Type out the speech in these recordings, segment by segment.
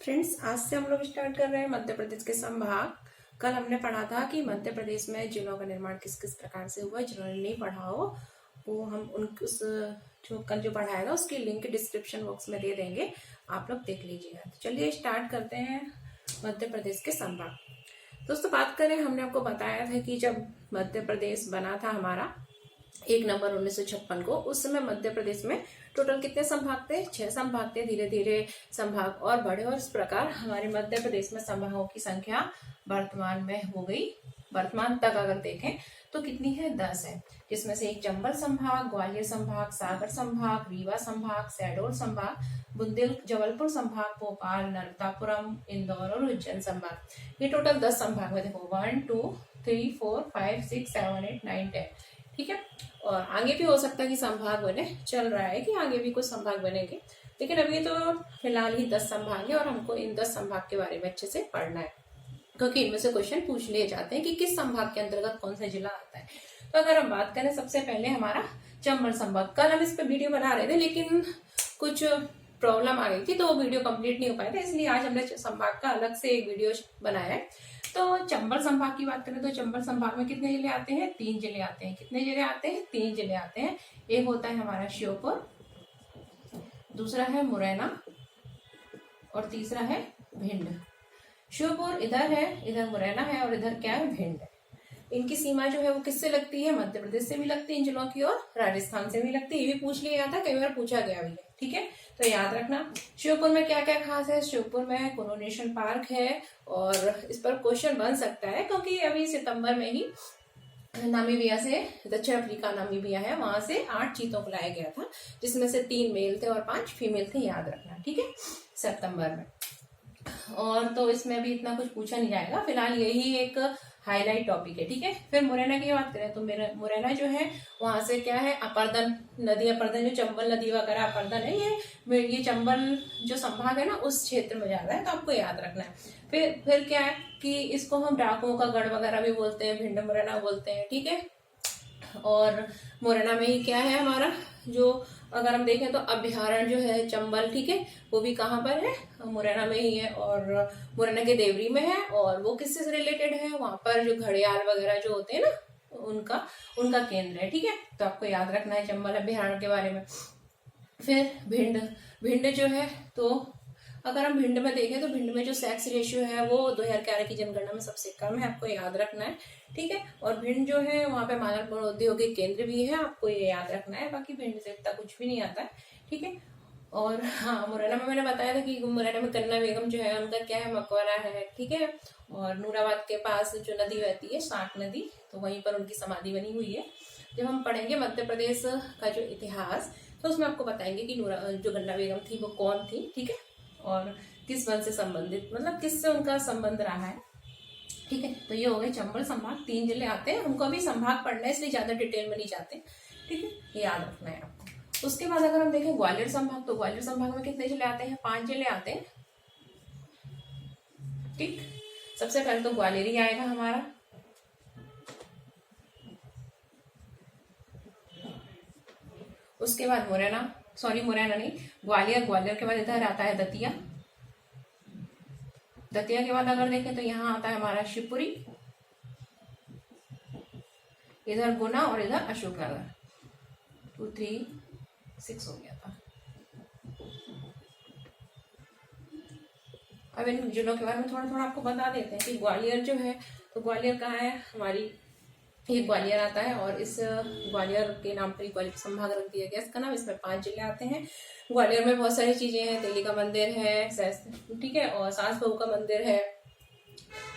Friends, आज से हम लोग स्टार्ट कर रहे हैं मध्य प्रदेश के संभाग। कल हमने पढ़ा था कि मध्य प्रदेश में जिलों का निर्माण किस किस प्रकार से हुआ। जिन्होंने नहीं पढ़ा हो वो हम उस जो कल जो पढ़ाया था उसकी लिंक डिस्क्रिप्शन बॉक्स में दे देंगे, आप लोग देख लीजिएगा। तो चलिए स्टार्ट करते हैं मध्य प्रदेश के संभाग। दोस्तों, बात करें, हमने आपको बताया था कि जब मध्य प्रदेश बना था हमारा 1 नवंबर 1956 को, उस समय मध्य प्रदेश में टोटल कितने संभाग थे? 6 संभाग थे। धीरे धीरे संभाग और बढ़े और इस प्रकार हमारे मध्य प्रदेश में संभागों की संख्या वर्तमान में हो गई। वर्तमान तक अगर देखें तो कितनी है? 10 है, जिसमें से एक चंबल संभाग, ग्वालियर संभाग, सागर संभाग, रीवा संभाग, शहडोल संभाग, बुंदेल जबलपुर संभाग, भोपाल, नर्मदापुरम, इंदौर और उज्जैन संभाग। ये टोटल 10 संभाग में देखो 1 2 3 4 5 6 7 8 9 10। ठीक है, और आगे भी हो सकता है कि संभाग बने, चल रहा है कि आगे भी कुछ संभाग बनेंगे, लेकिन अभी तो फिलहाल ही 10 संभाग है और हमको इन 10 संभाग के बारे में अच्छे से पढ़ना है, क्योंकि इनमें से क्वेश्चन पूछ लिए जाते हैं कि किस संभाग के अंतर्गत कौन सा जिला आता है। तो अगर हम बात करें, सबसे पहले हमारा चंबल संभाग। कल हम इस पे वीडियो बना रहे थे, लेकिन कुछ प्रॉब्लम आ गई थी तो वो वीडियो कंप्लीट नहीं हो पाया था, इसलिए आज हमने संभाग का अलग से एक वीडियो बनाया है। तो चंबल संभाग की बात करें तो चंबल संभाग में कितने जिले आते हैं? 3 जिले आते हैं। कितने जिले आते हैं? 3 जिले आते हैं। एक होता है हमारा श्योपुर, दूसरा है मुरैना और तीसरा है भिंड। श्योपुर इधर है, इधर मुरैना है और इधर क्या है? भिंड है। इनकी सीमा जो है वो किससे लगती है? मध्य प्रदेश से भी लगती है इन जिलों की, और राजस्थान से भी लगती है। ये भी पूछ लिया था, कई बार पूछा गया भी है। ठीक है, तो याद रखना। श्योपुर में क्या क्या खास है? श्योपुर में कुनो नेशनल पार्क है और इस पर क्वेश्चन बन सकता है, क्योंकि अभी सितंबर में ही नामीबिया से, दक्षिण अफ्रीका नामीबिया है, वहां से 8 चीतों को लाया गया था, जिसमें से 3 मेल थे और 5 फीमेल थे। याद रखना, ठीक है, सितंबर में। और तो इसमें भी इतना कुछ पूछा नहीं जाएगा, फिलहाल यही एक हाईलाइट टॉपिक है। ठीक है, फिर मुरैना की बात करें तो मुरैना जो है वहां से क्या है? अपर्दन नदी, अपर्दन जो चंबल नदी वगैरह अपर्दन है, ये चंबल जो संभाग है ना उस क्षेत्र में जाता है, तो आपको याद रखना है। फिर क्या है कि इसको हम डाकुओं का गढ़ वगैरह भी बोलते हैं, भिंड मुरैना बोलते हैं। ठीक है, और मुरैना में ही क्या है हमारा, जो अगर हम देखें तो अभ्यारण्य जो है चंबल, ठीक है, वो भी कहाँ पर है? मुरैना में ही है, और मुरैना के देवरी में है। और वो किससे रिलेटेड है? वहां पर जो घड़ियाल वगैरह जो होते हैं ना, उनका केंद्र है। ठीक है, तो आपको याद रखना है चंबल अभ्यारण्य के बारे में। फिर भिंड जो है, तो अगर हम भिंड में देखें तो भिंड में जो सेक्स रेशियो है वो 2011 की जनगणना में सबसे कम है, आपको याद रखना है। ठीक है, और भिंड जो है वहां पे मानव औद्योगिक केंद्र भी है, आपको ये याद रखना है। बाकी भिंड से इतना कुछ भी नहीं आता है। ठीक है, और हाँ, मुरैना में मैंने बताया था कि मुरैना में कन्ना बेगम जो है उनका क्या है? मकबरा है। ठीक है, और नूराबाद के पास जो नदी बहती है शाक नदी, तो वहीं पर उनकी समाधि बनी हुई है। जब हम पढ़ेंगे मध्य प्रदेश का जो इतिहास, तो उसमें आपको बताएंगे कि जो गन्ना बेगम थी वो कौन थी। ठीक है, और किस वन से संबंधित, मतलब किससे उनका संबंध रहा है। ठीक है, तो ये हो गए चंबल संभाग। 3 जिले आते हैं, हमको अभी संभाग पढ़ना है इसलिए ज्यादा डिटेल में नहीं जाते। ठीक है, ये याद रखना है आपको। उसके बाद अगर हम देखें ग्वालियर संभाग, तो ग्वालियर संभाग में कितने जिले आते हैं? 5 जिले आते हैं। ठीक, सबसे पहले तो ग्वालियर ही आएगा हमारा। उसके बाद मुरैना नहीं, ग्वालियर के बाद इधर आता है दतिया के बाद अगर देखें तो यहाँ आता है हमारा शिवपुरी, इधर गुना और इधर अशोकनगर। 2 3 6 हो गया था। अब इन जिलों के बारे में थोड़ा थोड़ा आपको बता देते हैं कि ग्वालियर जो है, तो ग्वालियर कहाँ है हमारी? ये ग्वालियर आता है, और इस ग्वालियर के नाम पर ग्वालियर संभाग रख दिया गया इसका नाम। इसमें 5 जिले आते हैं। ग्वालियर में बहुत सारी चीजें हैं, दिल्ली का मंदिर है, ठीक है, और सास बहू का मंदिर है।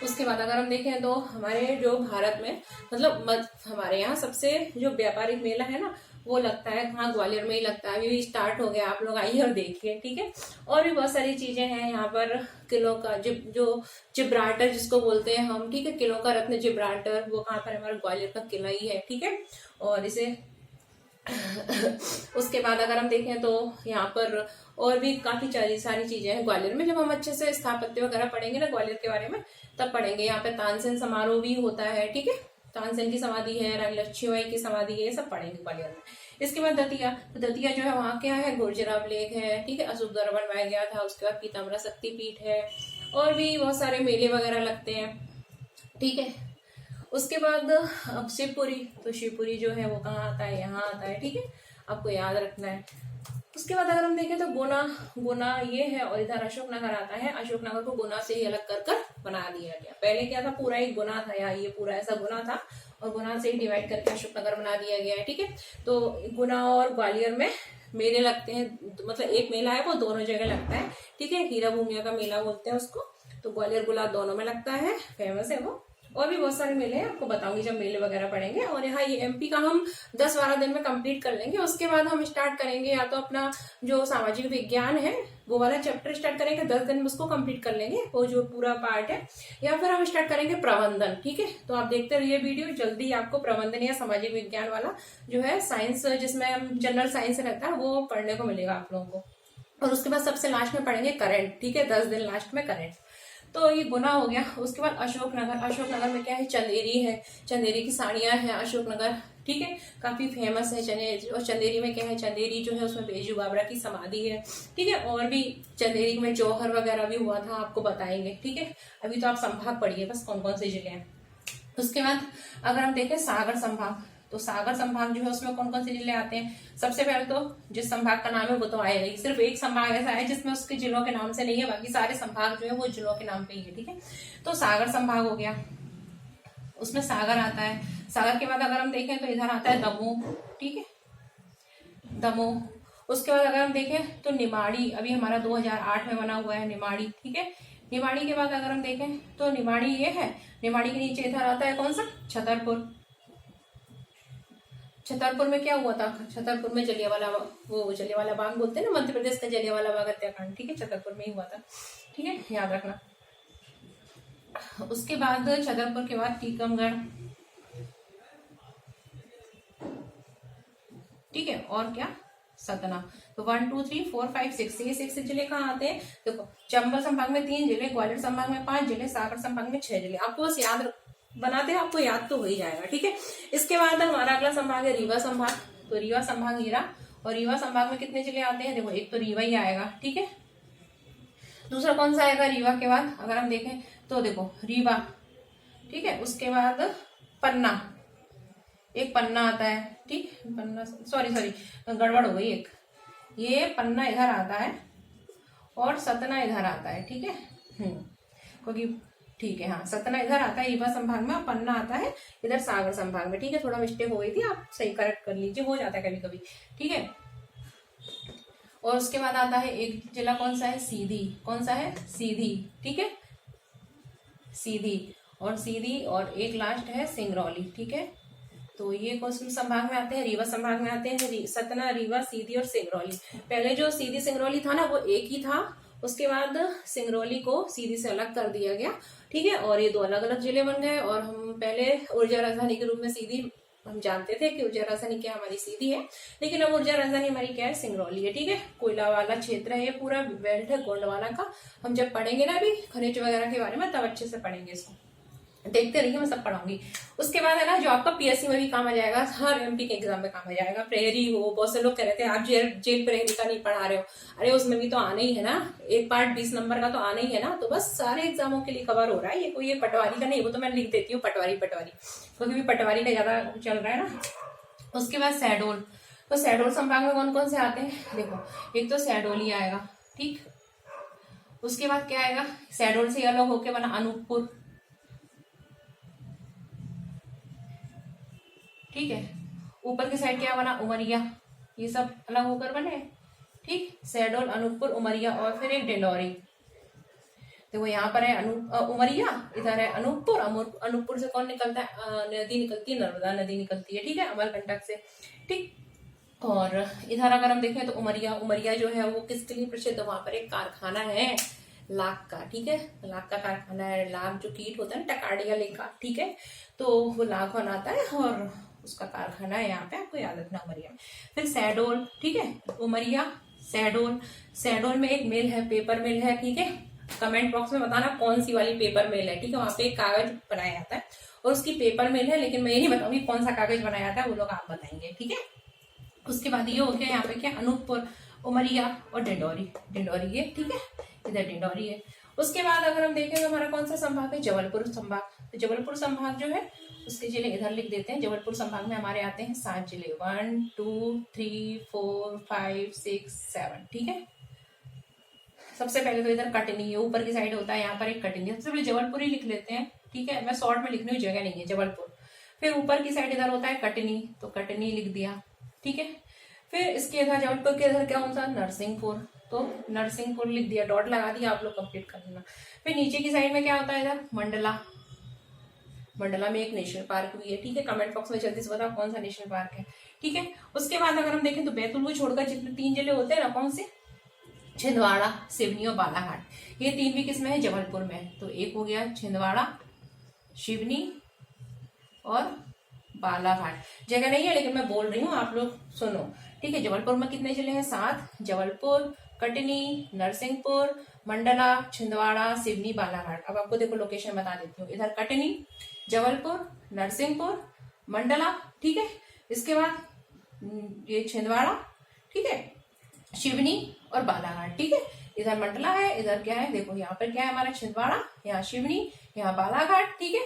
उसके बाद अगर हम देखें तो हमारे जो भारत में, मतलब हमारे यहाँ सबसे जो व्यापारिक मेला है ना, वो लगता है हाँ ग्वालियर में ही लगता है। अभी स्टार्ट हो गया, आप लोग आइए और देखिए। ठीक है, और भी बहुत सारी चीजें हैं यहाँ पर। किलों का जो जिब्राल्टर जिसको बोलते हैं हम, ठीक है, किलों का रत्न जिब्राल्टर, वो कहाँ पर? हमारा ग्वालियर का किला ही है। ठीक है, और इसे उसके बाद अगर हम देखें तो यहाँ पर और भी काफी सारी चीजें हैं ग्वालियर में। जब हम अच्छे से स्थापत्य वगैरह पढ़ेंगे ना ग्वालियर के बारे में, तब पढ़ेंगे। यहाँ पे तानसेन समारोह भी होता है। ठीक है, तानसेन की समाधि है, रानी लक्ष्मीबाई की समाधि है, ये सब पढ़ेंगे ग्वालियर में। इसके बाद दतिया, तो दतिया जो है वहाँ क्या है, गुर्जराव लेक है, ठीक है, अशोकद्वार बनवाया गया था। उसके बाद पीताम्बरा शक्तिपीठ है, और भी बहुत सारे मेले वगैरह लगते हैं, ठीक है। उसके बाद अब शिवपुरी, तो शिवपुरी जो है वो कहाँ आता है, यहाँ आता है, ठीक है, आपको याद रखना है। उसके बाद अगर हम देखें तो गुना, गुना ये है, और इधर अशोकनगर आता है। अशोकनगर को गुना से ही अलग कर कर बना दिया गया। पहले क्या था, पूरा एक गुना था, या ये पूरा ऐसा गुना था, और गुना से ही डिवाइड करके अशोकनगर बना दिया गया है, ठीक है। तो गुना और ग्वालियर में मेले लगते हैं, मतलब एक मेला है वो दोनों जगह लगता है, ठीक है। हीरा भूमिया का मेला बोलते हैं उसको, तो ग्वालियर गुलाब दोनों में लगता है, फेमस है वो। और भी बहुत सारे मेले हैं, आपको बताऊंगी जब मेले वगैरह पढ़ेंगे। और यहाँ ये एमपी का हम 10-12 दिन में कंप्लीट कर लेंगे। उसके बाद हम स्टार्ट करेंगे या तो अपना जो सामाजिक विज्ञान है वो वाला चैप्टर स्टार्ट करेंगे, 10 दिन में उसको कंप्लीट कर लेंगे, वो जो पूरा पार्ट है। या फिर हम स्टार्ट करेंगे प्रबंधन, ठीक है। तो आप देखते रहिए वीडियो, जल्दी आपको प्रबंधन या सामाजिक विज्ञान वाला जो है साइंस, जिसमें जनरल साइंस रहता है, वो पढ़ने को मिलेगा आप लोगों को। और उसके बाद सबसे लास्ट में पढ़ेंगे करंट, ठीक है, 10 दिन लास्ट में करंट। तो ये गुना हो गया। उसके बाद अशोकनगर, अशोकनगर में क्या है, चंदेरी है, चंदेरी की साड़ियां हैं अशोकनगर, ठीक है, काफी फेमस है चंदेरी। और चंदेरी में क्या है, चंदेरी जो है उसमें बेजू बाबरा की समाधि है, ठीक है। और भी चंदेरी में जौहर वगैरह भी हुआ था, आपको बताएंगे, ठीक है। अभी तो आप संभाग पढ़िए बस, कौन कौन से जिले हैं। उसके बाद अगर हम देखें सागर संभाग, तो सागर संभाग जो है उसमें कौन कौन से जिले आते हैं। सबसे पहले तो जिस संभाग का नाम है वो तो आएगा ही, सिर्फ एक संभाग ऐसा है जिसमें उसके जिलों के नाम से नहीं है, बाकी सारे संभाग जो है वो जिलों के नाम पे ही है, ठीक है। तो सागर संभाग हो गया, उसमें सागर आता है। सागर के बाद अगर हम देखें तो इधर आता है दमोह, ठीक है, दमोह। उसके बाद अगर हम देखें तो निमाड़ी, अभी हमारा 2008 में बना हुआ है निमाड़ी, ठीक है। निमाड़ी के बाद अगर हम देखें तो निमाड़ी ये है, निमाड़ी के नीचे इधर आता है कौन सा, छतरपुर। छतरपुर में क्या हुआ था, छतरपुर में जलियांवाला, वो जलियांवाला बाग बोलते हैं ना, मध्य प्रदेश का जलियांवाला बाग हत्याकांड, ठीक है, छतरपुर में ही हुआ था, ठीक है, याद रखना। उसके बाद छतरपुर के बाद टीकमगढ़, ठीक है, और क्या, सतना। तो 1 2 3 4 5 6, ये 6 जिले कहाँ आते हैं, देखो चंबल संभाग में 3 जिले, ग्वालियर संभाग में 5 जिले, सागर संभाग में 6 जिले। आपको बस याद बनाते हैं, आपको याद तो हो ही जाएगा, ठीक है। इसके बाद हमारा अगला संभाग है रीवा संभाग, तो रीवा संभाग हीरा, और रीवा संभाग में कितने जिले आते हैं, देखो एक तो रीवा ही आएगा, ठीक है। दूसरा कौन सा आएगा रीवा के बाद, अगर हम देखें तो देखो रीवा, ठीक है। उसके बाद पन्ना, एक पन्ना आता है, ठीक, पन्ना, सॉरी गड़बड़ हो गई, एक ये पन्ना इधर आता है और सतना इधर आता है, ठीक है, क्योंकि ठीक है, हाँ, सतना इधर आता है रीवा संभाग में, और पन्ना आता है इधर सागर संभाग में, ठीक है। थोड़ा मिस्टेक हो गई थी, आप सही करेक्ट कर लीजिए, हो जाता है कभी कभी, ठीक है। और उसके बाद आता है एक जिला, कौन सा है, सीधी, कौन सा है, सीधी, ठीक है, सीधी, और सीधी, और एक लास्ट है सिंगरौली, ठीक है। तो ये कौन से संभाग में आते हैं, रीवा संभाग में आते हैं, सतना, रीवा, सीधी और सिंगरौली। पहले जो सीधी सिंगरौली था ना वो एक ही था, उसके बाद सिंगरौली को सीधी से अलग कर दिया गया, ठीक है, और ये 2 अलग अलग जिले बन गए। और हम पहले ऊर्जा राजधानी के रूप में सीधी हम जानते थे कि ऊर्जा राजधानी क्या हमारी सीधी है, लेकिन अब ऊर्जा राजधानी हमारी क्या है, सिंगरौली है, ठीक है। कोयला वाला क्षेत्र है, ये पूरा बेल्ट है गोंडवाना का। हम जब पढ़ेंगे ना अभी खनिज वगैरह के बारे में, तब अच्छे से पढ़ेंगे इसको, देखते रहिए, मैं सब पढ़ाऊंगी। उसके बाद है ना जो आपका पीएससी में भी काम आ जाएगा, हर एमपी के एग्जाम में काम आ जाएगा, प्रहरी हो, बहुत से लोग कह रहे थे आप जेल प्रहरी का नहीं पढ़ा रहे हो, अरे उसमें भी तो आना ही है ना, एक पार्ट 20 नंबर का तो आना ही है ना, तो बस सारे एग्जामों के लिए कवर हो रहा है ये, कोई ये पटवारी का नहीं, वो तो मैं लिख देती हूँ पटवारी, क्योंकि भी पटवारी का ज्यादा चल रहा है ना। उसके बाद शहडोल, तो शहडोल संभाग में कौन कौन से आते हैं, देखो एक तो शहडोल ही आएगा, ठीक। उसके बाद क्या आएगा, शहडोल से अलग होके बना अनूपपुर, ठीक है। ऊपर की साइड क्या बना, उमरिया, ये सब अलग होकर बने, ठीक, शहडोल, अनूपपुर, उमरिया, और फिर एक डिंडौरी। देखो यहाँ पर है उमरिया, इधर है अनूपपुर, अनूपपुर से कौन निकलता है, नदी निकलती है, नर्मदा नदी निकलती है, ठीक है, अमरकंटक से, ठीक। और इधर अगर हम देखें तो उमरिया जो है वो किसके लिए प्रसिद्ध, वहां पर एक कारखाना है लाख का, ठीक है, लाख का कारखाना है, लाख जो कीट होता है ना, टकाडिया लेखा, ठीक है, तो वो लाख बनाता है और उसका कारखाना है यहाँ पे, आपको याद रखना उमरिया में। फिर शहडोल, ठीक है, उमरिया, शहडोल में एक मिल है, पेपर मिल है, ठीक है। कमेंट बॉक्स में बताना कौन सी वाली पेपर मिल है, ठीक है, वहां पे एक कागज बनाया जाता है और उसकी पेपर मिल है, लेकिन मैं ये नहीं बताऊंगी कौन सा कागज बनाया जाता है, वो लोग आप बताएंगे, ठीक है। उसके बाद ये हो गया यहाँ पे क्या, अनूपपुर, उमरिया और डिंडौरी। डिंडौरी ये, ठीक है, इधर डिंडौरी है। उसके बाद अगर हम देखें तो हमारा कौन सा संभाग है, जबलपुर संभाग। तो जबलपुर संभाग जो है उसके जिले इधर लिख देते हैं। जबलपुर संभाग में हमारे आते हैं 7 जिले, 1 2 3 4 5 6 7, ठीक है। सबसे पहले तो इधर कटनी, ये ऊपर की साइड होता है, यहाँ पर एक कटनी। सबसे पहले जबलपुर ही लिख लेते हैं, ठीक है, मैं शॉर्ट में लिखने की जगह नहीं है, जबलपुर। फिर ऊपर की साइड इधर होता है कटनी, तो कटनी लिख दिया, ठीक है। फिर इसके इधर जबलपुर के इधर क्या होता है, नरसिंहपुर, तो नरसिंहपुर लिख दिया, डॉट लगा दिया, आप लोग कंप्लीट कर लेना। फिर नीचे की साइड में क्या होता है, इधर मंडला। मंडला में एक नेशनल पार्क भी है, ठीक है। कमेंट बॉक्स में जल्दी से बताओ कौन सा नेशनल पार्क है, ठीक है। उसके बाद अगर हम देखें तो बैतूल को छोड़कर जितने 3 जिले होते हैं ना, कौन से, छिंदवाड़ा, सिवनी और बालाघाट, ये 3 भी किसमें है, जबलपुर में। तो एक हो गया छिंदवाड़ा, सिवनी और बालाघाट। जगह नहीं है लेकिन मैं बोल रही हूँ, आप लोग सुनो, ठीक है। जबलपुर में कितने जिले हैं, 7, जबलपुर, कटनी, नरसिंहपुर, मंडला, छिंदवाड़ा, सिवनी, बालाघाट। अब आपको देखो लोकेशन बता देती हूँ, इधर कटनी, जबलपुर, नरसिंहपुर, मंडला, ठीक है। इसके बाद ये छिंदवाड़ा, ठीक है, सिवनी और बालाघाट, ठीक है। इधर मंडला है, इधर क्या है, देखो यहाँ पर क्या है हमारा, छिंदवाड़ा, यहाँ सिवनी, यहाँ बालाघाट, ठीक है।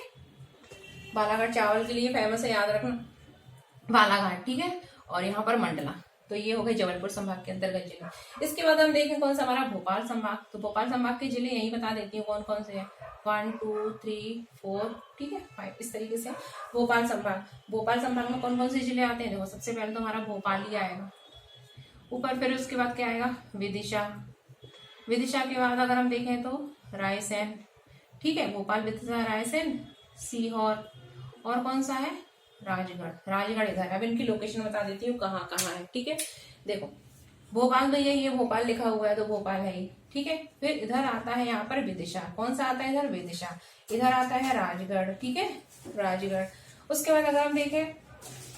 बालाघाट चावल के लिए फेमस है, याद रखना, बालाघाट, ठीक है। और यहाँ पर मंडला। तो ये हो गए जबलपुर संभाग के अंतर्गत जिले। इसके बाद हम देखें कौन सा हमारा, भोपाल संभाग। तो भोपाल संभाग के जिले यही बता देती हूँ कौन कौन से हैं, 1 2 3 4, ठीक है, 5, इस तरीके से भोपाल संभाग। भोपाल संभाग में कौन कौन से जिले आते हैं, देखो सबसे पहले तो हमारा भोपाल ही आएगा ऊपर, फिर उसके बाद क्या आएगा, विदिशा। विदिशा के बाद अगर हम देखें तो रायसेन, ठीक है, भोपाल, विदिशा, रायसेन, सीहोर, और कौन सा है, राजगढ़। राजगढ़ इधर। अब इनकी लोकेशन बता देती हूँ कहाँ कहाँ है, ठीक है। देखो भोपाल तो यही है, भोपाल लिखा हुआ है तो भोपाल है ही, ठीक है। फिर इधर आता है यहाँ पर विदिशा, कौन सा आता है इधर, विदिशा। इधर आता है राजगढ़, ठीक है, राजगढ़। उसके बाद अगर हम देखें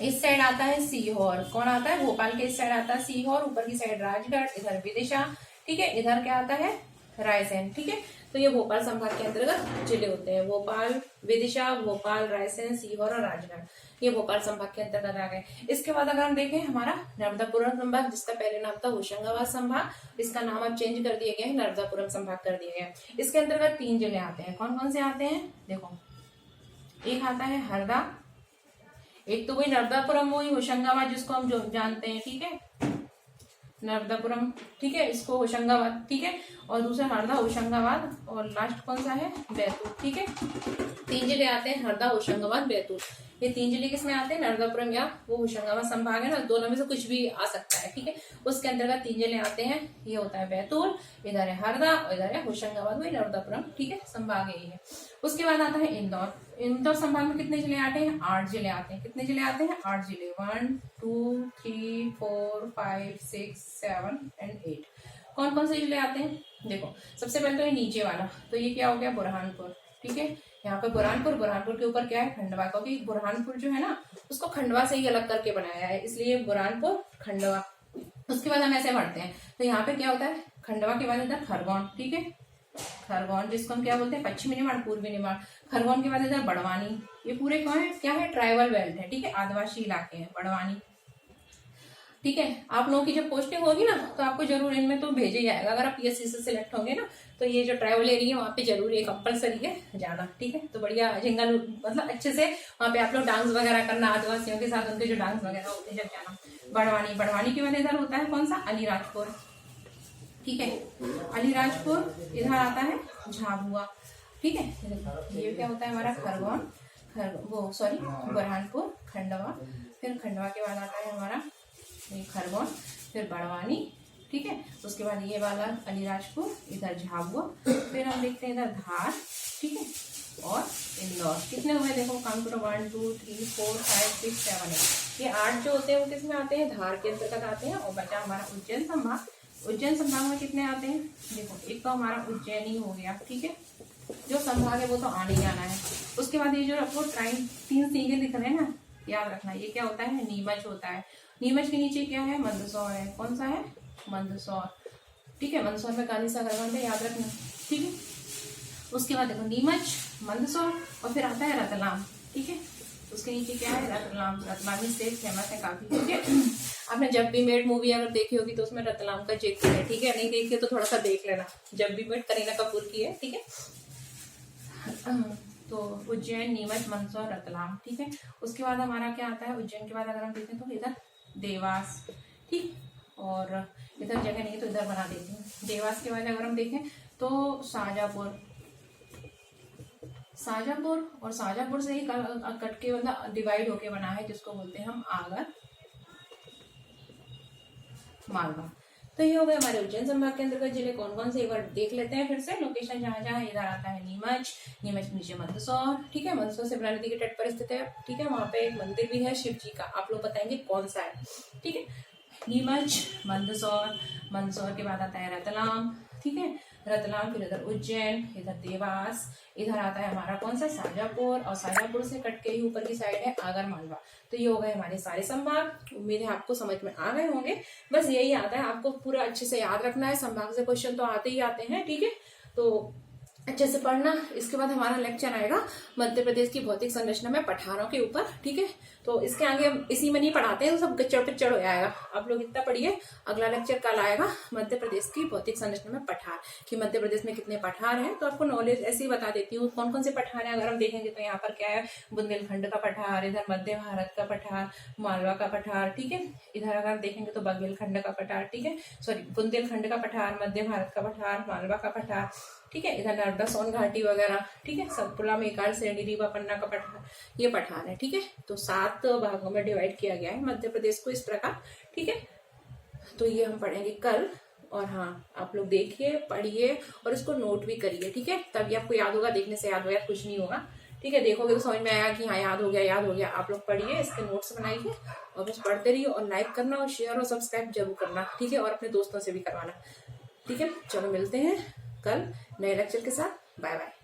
इस साइड आता है सीहोर, कौन आता है, भोपाल के इस साइड आता है सीहोर, ऊपर की साइड राजगढ़, इधर विदिशा, ठीक है। इधर क्या आता है, रायसेन, ठीक है। तो ये भोपाल संभाग के अंतर्गत जिले होते हैं, भोपाल, विदिशा, भोपाल, रायसेन, सीहोर और राजगढ़, ये भोपाल संभाग के अंतर्गत आ गए। इसके बाद अगर हम देखें हमारा नर्मदापुरम संभाग, जिसका पहले नाम था होशंगाबाद संभाग, इसका नाम अब चेंज कर दिया गया है, नर्मदापुरम संभाग कर दिया गया है। इसके अंतर्गत 3 जिले आते हैं, कौन कौन से आते हैं, देखो एक आता है हरदा, एक तो वही नर्मदापुरम, वही होशंगाबाद जिसको हम जो जानते हैं, ठीक है, नर्मदापुरम, ठीक है, इसको होशंगाबाद, ठीक है, और दूसरा हरदा, होशंगाबाद, और लास्ट कौन सा है, बैतूल, ठीक है। 3 जिले आते हैं, हरदा, होशंगाबाद, बैतूल। ये 3 जिले किसमें आते हैं, नर्मदापुरम या वो होशंगाबाद संभाग है ना, दोनों में से कुछ भी आ सकता है, ठीक है। उसके अंतर्गत 3 जिले आते हैं, ये होता है बैतूल, इधर है हरदा और इधर है होशंगाबाद, वही नर्मदापुरम, ठीक है, संभाग यही है। उसके बाद आता है इंदौर। इंदौर संभाग में कितने जिले आते हैं, 8 जिले आते हैं। कितने जिले आते हैं, 8 जिले, 1 2 3 4 5 6 7 एंड 8। कौन कौन से जिले आते हैं, देखो सबसे पहले तो ये नीचे वाला, तो ये क्या हो गया, बुरहानपुर, ठीक है। यहाँ पे बुरहानपुर, बुरहानपुर के ऊपर क्या है, खंडवा, क्योंकि बुरहानपुर जो है ना उसको खंडवा से ही अलग करके बनाया है, इसलिए बुरहानपुर, खंडवा। उसके बाद हम ऐसे बढ़ते हैं, तो यहाँ पे क्या होता है, खंडवा के बाद इधर खरगोन, ठीक है, खरगोन जिसको हम क्या बोलते हैं, पश्चिमी निमाड़, पूर्वी निमाड़। खरगोन के बाद इधर बड़वानी, ये पूरे कौन है, क्या है, ट्राइबल बेल्ट है, ठीक है, आदिवासी इलाके हैं, बड़वानी, ठीक है। आप लोगों की जब पोस्टिंग होगी ना तो आपको जरूर इनमें तो भेजा जाएगा, अगर आप पीएससी से सिलेक्ट होंगे ना तो ये जो ट्राइबल एरिया है वहाँ पे जरूर ये कंपलसरी है जाना, ठीक है। तो बढ़िया जिंगल, मतलब अच्छे से वहाँ पे आप लोग डांस वगैरह करना, आदिवासियों के साथ उनके जो डांस वगैरह होते हैं जब जाना। बड़वानी, बड़वानी के बाद इधर होता है कौन सा, अलीराजपुर, ठीक है, अलीराजपुर। इधर आता है झाबुआ, ठीक है। ये क्या होता है हमारा, खरगोन, वो सॉरी बुरहानपुर, खंडवा, फिर खंडवा के बाद आता है हमारा ये खरगोन, फिर बड़वानी, ठीक है। उसके बाद ये वाला अलीराजपुर, इधर झाबुआ, फिर हम देखते हैं इधर धार, ठीक है, और इंदौर। कितने हुए देखो, काम करो, 1 2 3 4 5 6 7 8। ये 8 जो होते हैं वो किसमें आते हैं, धार के अंतर्गत आते हैं। और बचा हमारा उज्जैन संभाग। उज्जैन संभाग में कितने आते हैं, देखो एक तो हमारा उज्जैन ही हो गया, ठीक है, जो संभाग है वो तो आने ही आना है। उसके बाद ये जो आपको 3 सीगे दिख रहे हैं ना, याद रखना, ये क्या होता है, नीमच होता है। नीमच के नीचे क्या है, मंदसौर है, कौन सा है, मंदसौर, ठीक है। मंदसौर में गांधी सागर बंद है, याद रखना, ठीक है। उसके बाद देखो नीमच, मंदसौर, और फिर आता है रतलाम, ठीक है। उसके नीचे क्या है, रतलाम, रतलामी स्टेट फेमस है काफी, ठीक है। आपने जब भी मेट मूवी अगर देखी होगी तो उसमें रतलाम का जिक्र है, ठीक है, नहीं देखी तो थोड़ा सा देख लेना, जब भी मेट करीना कपूर की है, ठीक है। तो उज्जैन, नीमच, मंदसौर, रतलाम, ठीक है। उसके बाद हमारा क्या आता है, उज्जैन के बाद अगर हम देखें तो इधर देवास, ठीक, और इधर जगह नहीं तो इधर बना देती हूँ। देवास के बाद अगर हम देखें तो शाहजहाँपुर, और शाहजहाँपुर से ही कट के मतलब डिवाइड होके बना है, जिसको बोलते हैं हम आगर मालवा। तो ये हो गए हमारे उज्जैन संभाग के अंतर्गत जिले कौन कौन से, एक बार देख लेते हैं फिर से लोकेशन जहाँ जहाँ। इधर आता है नीमच, नीमच नीचे मंदसौर, ठीक है, मंदसौर से नदी के तट पर स्थित है, ठीक है, वहां पे एक मंदिर भी है शिव जी का, आप लोग बताएंगे कौन सा है, ठीक है। नीमच, मंदसौर, मंदसौर के बाद आता है रतलाम, ठीक है, रतलाम, फिर इधर उज्जैन, इधर देवास, इधर आता है हमारा कौन सा, शाहजहाँपुर, और शाहजहाँपुर से कट के ही ऊपर की साइड है आगर मालवा। तो ये हो गए हमारे सारे संभाग। उम्मीद है आपको समझ में आ गए होंगे। बस यही आता है, आपको पूरा अच्छे से याद रखना है, संभाग से क्वेश्चन तो आते ही आते हैं, ठीक है, तो अच्छे से पढ़ना। इसके बाद हमारा लेक्चर आएगा मध्य प्रदेश की भौतिक संरचना में पठारों के ऊपर, ठीक है, तो इसके आगे हम इसी में नहीं पढ़ाते हैं, तो सब गच्चड़ पिच्चड़ हो जाएगा, आप लोग इतना पढ़िए। अगला लेक्चर कल आएगा मध्य प्रदेश की भौतिक संरचना में पठार, कि मध्य प्रदेश में कितने पठार हैं, तो आपको नॉलेज ऐसे ही बता देती हूँ कौन कौन से पठार हैं। अगर हम देखेंगे तो यहाँ पर क्या है, बुंदेलखंड का पठार, इधर मध्य भारत का पठार, मालवा का पठार, ठीक है, इधर अगर देखेंगे तो बघेलखंड का पठार, ठीक है, सॉरी बुंदेलखंड का पठार, मध्य भारत का पठार, मालवा का पठार, ठीक है, इधर नर्मदा सोन घाटी वगैरह, ठीक है, सतपुड़ा, मेकाल, श्रेणी, रीवा, पन्ना का पठार, ये पठार है, ठीक है। तो 7 भागों में डिवाइड किया गया है मध्य प्रदेश को इस प्रकार, ठीक है। तो ये हम पढ़ेंगे कल, और हाँ आप लोग देखिए, पढ़िए और इसको नोट भी करिए, ठीक है, तभी आपको याद होगा, देखने से याद होगा कुछ नहीं होगा, ठीक है, देखोगे तो समझ में आएगा कि हाँ याद हो गया, याद हो गया। आप लोग पढ़िए, इसके नोट्स बनाइए और बस पढ़ते रहिए, और लाइक करना और शेयर और सब्सक्राइब जरूर करना, ठीक है, और अपने दोस्तों से भी करवाना, ठीक है। चलो मिलते हैं कल नए लेक्चर के साथ, बाय बाय।